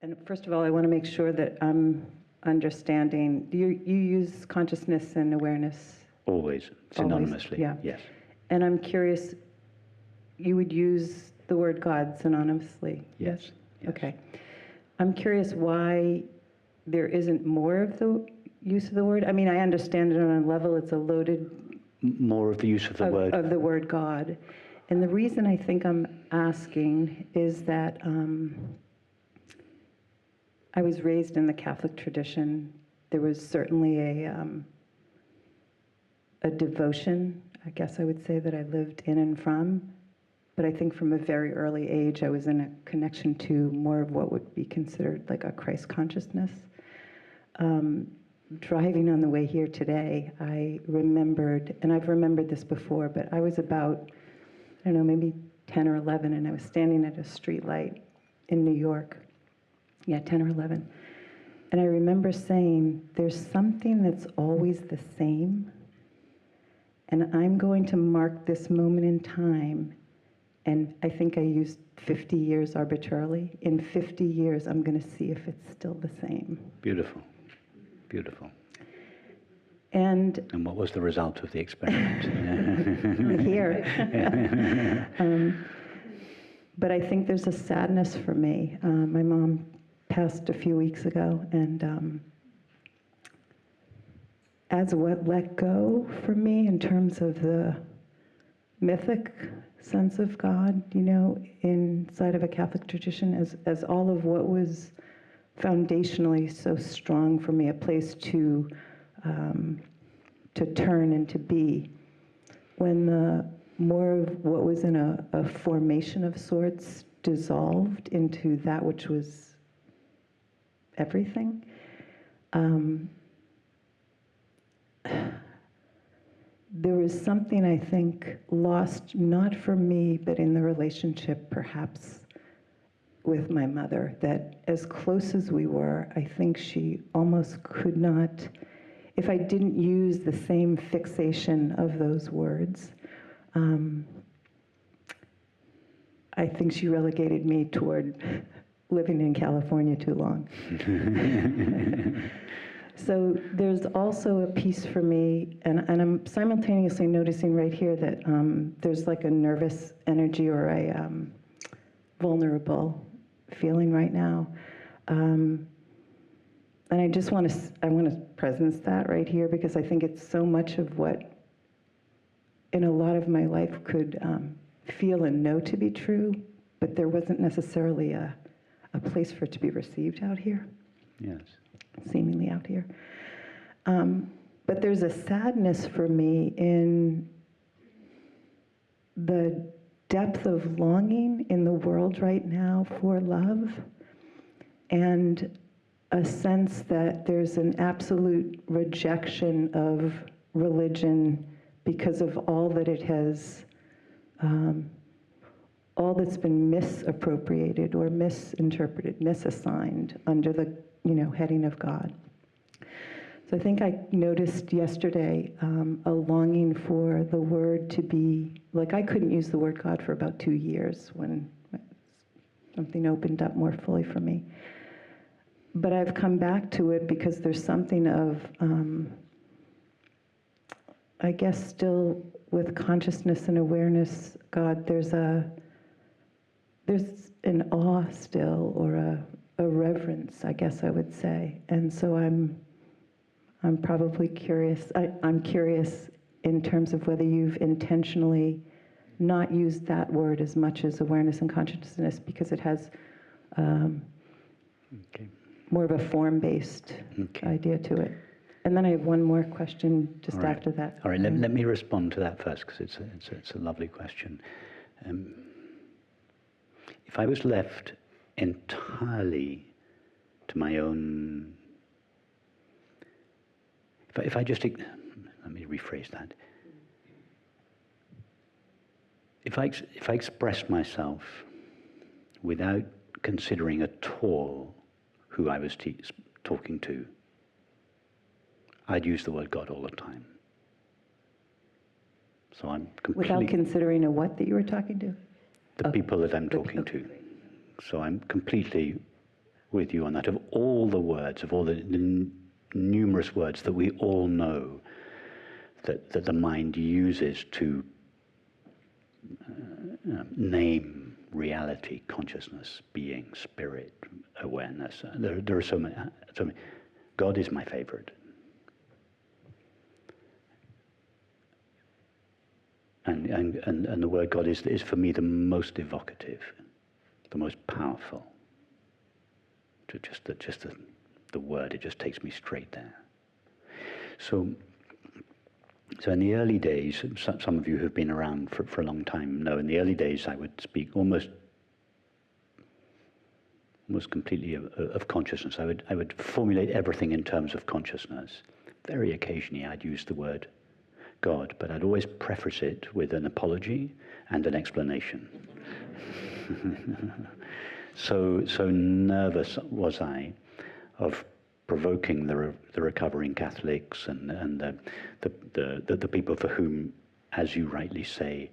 And first of all, I want to make sure that I'm understanding. You use consciousness and awareness? Always, synonymously, always, yeah. Yes. And I'm curious, you would use the word God synonymously? Yes. Yes. Okay. I'm curious why there isn't more of the use of the word. I mean, I understand it on a level, it's a loaded... More of the use of the word. Of the word God. And the reason I think I'm asking is that I was raised in the Catholic tradition. There was certainly a devotion, I guess I would say, that I lived in and from. But I think from a very early age, I was in a connection to more of what would be considered like a Christ consciousness. Driving on the way here today, I remembered, and I've remembered this before, but I was about, I don't know, maybe 10 or 11, and I was standing at a street light in New York. Yeah, 10 or 11. And I remember saying, there's something that's always the same, and I'm going to mark this moment in time, and I think I used 50 years arbitrarily. In 50 years, I'm going to see if it's still the same. Beautiful. Beautiful. And what was the result of the experiment? Here. But I think there's a sadness for me. My mom passed a few weeks ago, and as what let go for me in terms of the mythic sense of God, you know, inside of a Catholic tradition, as all of what was foundationally so strong for me, a place to turn and to be. When the more of what was in a formation of sorts dissolved into that which was everything, there was something, I think, lost, not for me, but in the relationship perhaps with my mother, that as close as we were, I think she almost could not, if I didn't use the same fixation of those words, I think she relegated me toward living in California too long. So there's also a piece for me, and I'm simultaneously noticing right here that there's like a nervous energy or a vulnerable feeling right now. And I just want to presence that right here, because I think it's so much of what in a lot of my life could feel and know to be true, but there wasn't necessarily a place for it to be received out here. Yes. Seemingly out here. But there's a sadness for me in the depth of longing in the world right now for love, and a sense that there's an absolute rejection of religion because of all that it has, all that's been misappropriated or misinterpreted, misassigned under the heading of God. So I think I noticed yesterday a longing for the word to be, like I couldn't use the word God for about 2 years when something opened up more fully for me. But I've come back to it because there's something of, I guess still with consciousness and awareness, God, there's an awe still, or a reverence, I guess I would say. And so I'm probably curious. I'm curious in terms of whether you've intentionally not used that word as much as awareness and consciousness, because it has more of a form-based idea to it. And then I have one more question just after that. All right, let me respond to that first, because it's a lovely question. If I was left entirely to my own, if I just, let me rephrase that. If I expressed myself without considering at all who I was talking to, I'd use the word God all the time. So I'm completely... Without considering a what that you were talking to? The people that I'm talking to. So I'm completely with you on that. Of all the words, of all the numerous words that we all know that the mind uses to name reality, consciousness, being, spirit, awareness. There are so many. God is my favorite. And the word God is for me the most evocative, the most powerful. Just the word, it just takes me straight there. So in the early days, some of you who've been around for a long time know, in the early days I would speak almost completely of consciousness. I would formulate everything in terms of consciousness. Very occasionally I'd use the word God, but I'd always preface it with an apology and an explanation. So nervous was I of provoking the recovering Catholics and the people for whom, as you rightly say,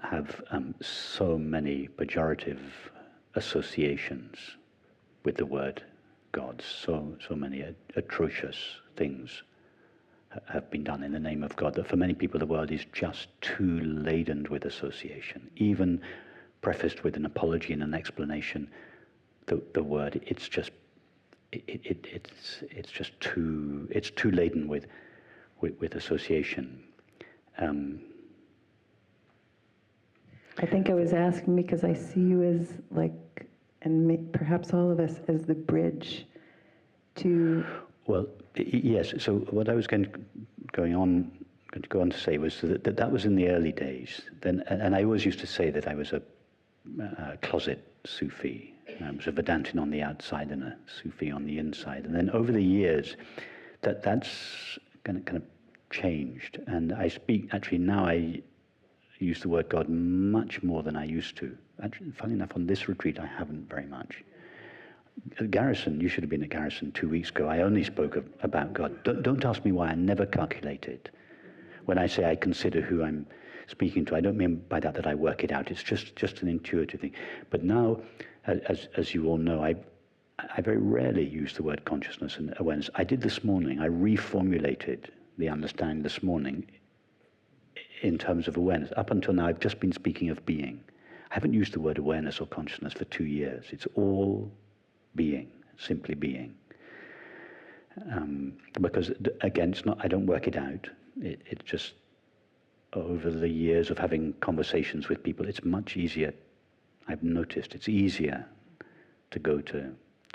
have so many pejorative associations with the word God. So many atrocious things have been done in the name of God that for many people the world is just too laden with association. Even prefaced with an apology and an explanation, the word, it's just too laden with association. I think I was asking because I see you as like, and perhaps all of us as the bridge to. Well, yes. So what I was going to go on to say was that was in the early days. Then, and I always used to say that I was a closet Sufi. I was a Vedantic on the outside and a Sufi on the inside. And then over the years, that's kind of changed. And I speak, actually now I use the word God much more than I used to. Actually, funny enough, on this retreat I haven't very much. At Garrison, you should have been at Garrison 2 weeks ago, I only spoke about God. Don't ask me why, I never calculate. When I say I consider who I'm speaking to, I don't mean by that I work it out. It's just an intuitive thing. But now, as you all know, I very rarely use the word consciousness and awareness. I did this morning. I reformulated the understanding this morning in terms of awareness. Up until now, I've just been speaking of being. I haven't used the word awareness or consciousness for 2 years. It's all being, simply being. Because again, it's not. I don't work it out. It's just over the years of having conversations with people, it's much easier. I've noticed it's easier to go to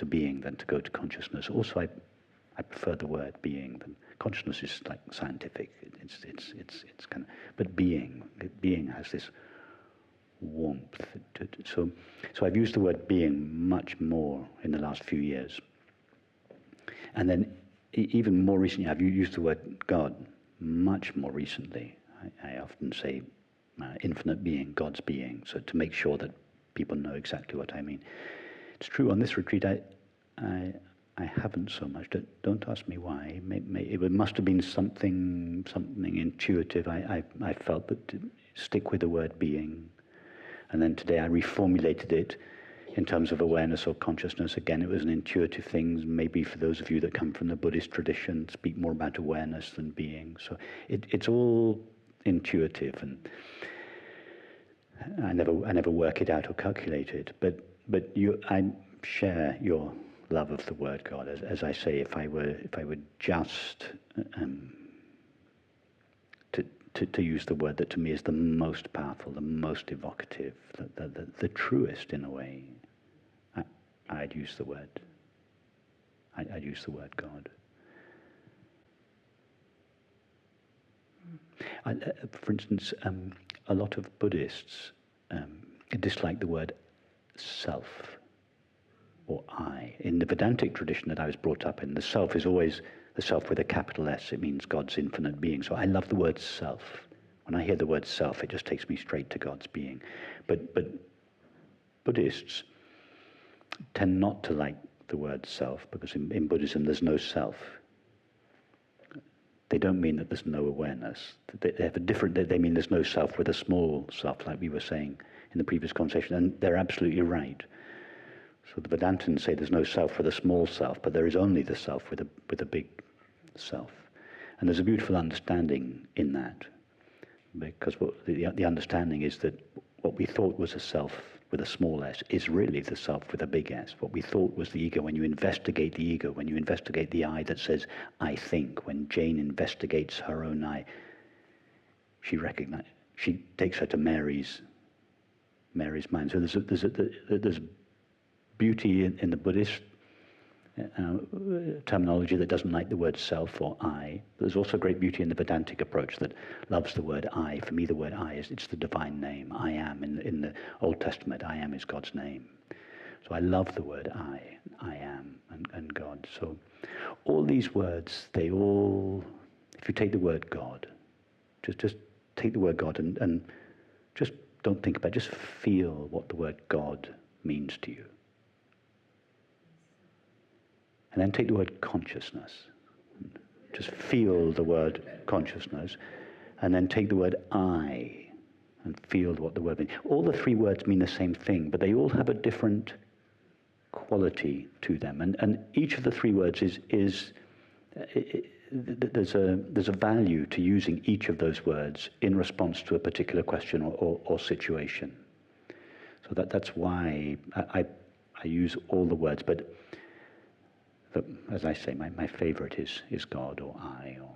being than to go to consciousness. Also, I prefer the word being than consciousness is like scientific. It's kind of, but being has this warmth. So I've used the word being much more in the last few years. And then even more recently, I've used the word God much more recently. I often say infinite being, God's being, so to make sure that people know exactly what I mean. It's true, on this retreat I haven't so much. Don't ask me why. It must have been something intuitive I felt, but to stick with the word being. And then today I reformulated it in terms of awareness or consciousness. Again, it was an intuitive thing. Maybe for those of you that come from the Buddhist tradition, speak more about awareness than being. So it's all intuitive, and I never work it out or calculate it. But I share your love of the word God. As I say, if I were just to use the word that to me is the most powerful, the most evocative, the truest in a way, I'd use the word. I'd use the word God. For instance, a lot of Buddhists dislike the word self or I. In the Vedantic tradition that I was brought up in, the self is always the self with a capital S. It means God's infinite being. So I love the word self. When I hear the word self, it just takes me straight to God's being. But Buddhists tend not to like the word self, because in Buddhism there's no self. They don't mean that there's no awareness. They have a different. They mean there's no self with a small self, like we were saying in the previous conversation, and they're absolutely right. So the Vedantins say there's no self with a small self, but there is only the self with a big self. And there's a beautiful understanding in that, because the understanding is that what we thought was a self with a small s is really the self with a big S. What we thought was the ego, when you investigate the ego, when you investigate the I that says, I think, when Jane investigates her own I, she takes her to Mary's mind. So there's beauty in the Buddhist terminology that doesn't like the word self or I. There's also great beauty in the Vedantic approach that loves the word I. For me, the word I it's the divine name. I am. In the Old Testament, I am is God's name. So I love the word I am, and God. So all these words, if you take the word God, just take the word God and just don't think about it, just feel what the word God means to you. And then take the word consciousness. Just feel the word consciousness. And then take the word I and feel what the word means. All the three words mean the same thing, but they all have a different quality to them. And each of the three words there's a value to using each of those words in response to a particular question or situation. So that's why I use all the words, but as I say, my favorite is God or I or